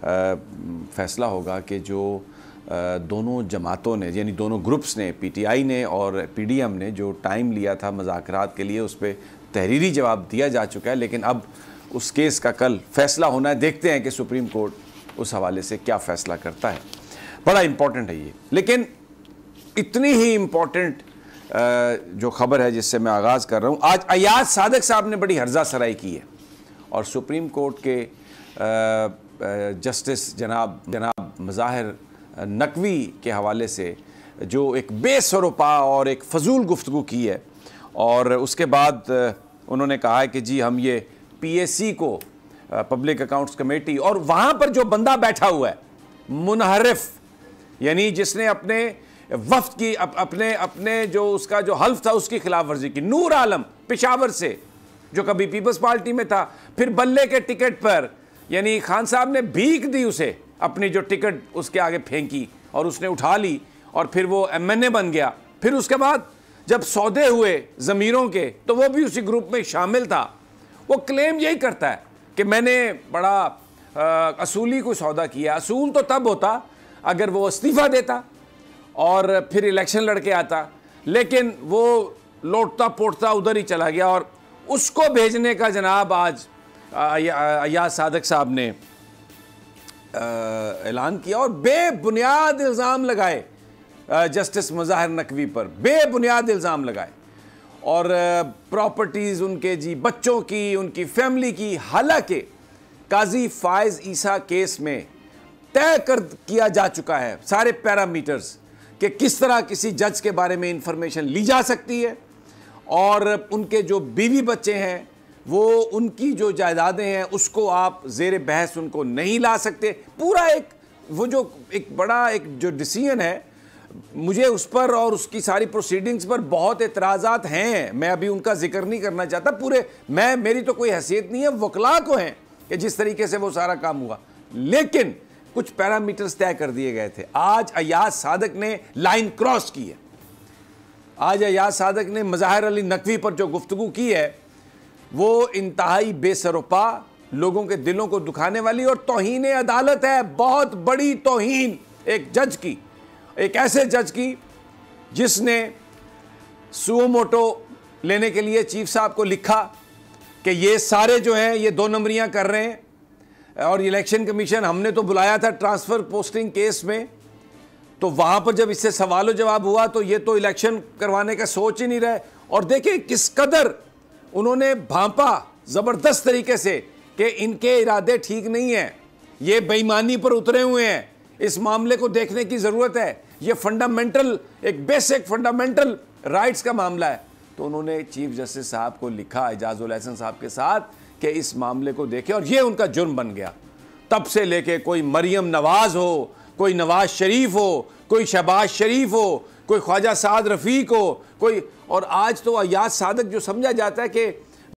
फैसला होगा कि जो दोनों जमातों ने यानी दोनों ग्रुप्स ने, पीटीआई ने और पीडीएम ने जो टाइम लिया था मुज़ाकरात के लिए, उस पर तहरीरी जवाब दिया जा चुका है। लेकिन अब उस केस का कल फैसला होना है। देखते हैं कि सुप्रीम कोर्ट उस हवाले से क्या फ़ैसला करता है। बड़ा इम्पॉर्टेंट है ये। लेकिन इतनी ही इम्पॉर्टेंट जो ख़बर है जिससे मैं आगाज़ कर रहा हूँ, आज अयाज सादक साहब ने बड़ी हर्जा सराई की है और सुप्रीम कोर्ट के जस्टिस जनाब मुज़ाहिर नकवी के हवाले से जो एक बेसरोपा और एक फजूल गुफ्तगू की है। और उसके बाद उन्होंने कहा है कि जी हम ये पीएसी को, पब्लिक अकाउंट्स कमेटी, और वहाँ पर जो बंदा बैठा हुआ है मुनहरिफ, यानी जिसने अपने वफ्द की अपने जो उसका जो हल्फ था उसकी खिलाफ वर्जी की, नूर आलम पेशावर से, जो कभी पीपल्स पार्टी में था, फिर बल्ले के टिकट पर यानी खान साहब ने भीख दी उसे, अपनी जो टिकट उसके आगे फेंकी और उसने उठा ली और फिर वो एमएनए बन गया। फिर उसके बाद जब सौदे हुए ज़मीरों के तो वो भी उसी ग्रुप में शामिल था। वो क्लेम यही करता है कि मैंने बड़ा असूली कोई सौदा किया। असूल तो तब होता अगर वो इस्तीफ़ा देता और फिर इलेक्शन लड़के आता, लेकिन वो लौटता पोटता उधर ही चला गया और उसको भेजने का जनाब आज अयाज सादक साहब ने ऐलान किया और बेबुनियाद इल्ज़ाम लगाए जस्टिस मुज़ाहिर नकवी पर, बेबुनियाद इल्ज़ाम लगाए और प्रॉपर्टीज़ उनके जी बच्चों की, उनकी फैमिली की। हालांकि काजी फायज़ ईसा केस में तय कर किया जा चुका है सारे पैरामीटर्स कि किस तरह किसी जज के बारे में इंफॉर्मेशन ली जा सकती है और उनके जो बीवी बच्चे हैं वो, उनकी जो जायदादें हैं उसको आप ज़ेर बहस उनको नहीं ला सकते। पूरा एक वो जो एक बड़ा एक जो डिसीजन है, मुझे उस पर और उसकी सारी प्रोसीडिंग्स पर बहुत एतराज़ात हैं। मैं अभी उनका जिक्र नहीं करना चाहता। पूरे मेरी तो कोई हैसियत नहीं है, वकला को हैं कि जिस तरीके से वो सारा काम हुआ, लेकिन कुछ पैरामीटर्स तय कर दिए गए थे। आज अयाज सादक ने लाइन क्रॉस की है। आज अयाज सादक ने मुज़ाहिर अली नकवी पर जो गुफ्तगू की है वो इंतहाई बेसरोपा, लोगों के दिलों को दुखाने वाली और तौहीन अदालत है। बहुत बड़ी तौहीन एक जज की, एक ऐसे जज की जिसने सुओ मोटो लेने के लिए चीफ साहब को लिखा कि ये सारे जो हैं ये 2 नंबरियां कर रहे हैं और इलेक्शन कमीशन हमने तो बुलाया था ट्रांसफ़र पोस्टिंग केस में, तो वहाँ पर जब इससे सवाल जवाब हुआ तो ये तो इलेक्शन करवाने का सोच ही नहीं रहे। और देखिए किस कदर उन्होंने भांपा ज़बरदस्त तरीके से कि इनके इरादे ठीक नहीं हैं, ये बेईमानी पर उतरे हुए हैं, इस मामले को देखने की ज़रूरत है, ये फंडामेंटल, एक बेसिक फंडामेंटल राइट्स का मामला है। तो उन्होंने चीफ जस्टिस साहब को लिखा एजाजुल हसन साहब के साथ कि इस मामले को देखें, और ये उनका जुर्म बन गया। तब से लेके कोई मरियम नवाज़ हो, कोई नवाज शरीफ हो, कोई शहबाज शरीफ हो, कोई ख्वाजा साद रफ़ीक हो, कोई, और आज तो अयाज सादक जो समझा जाता है कि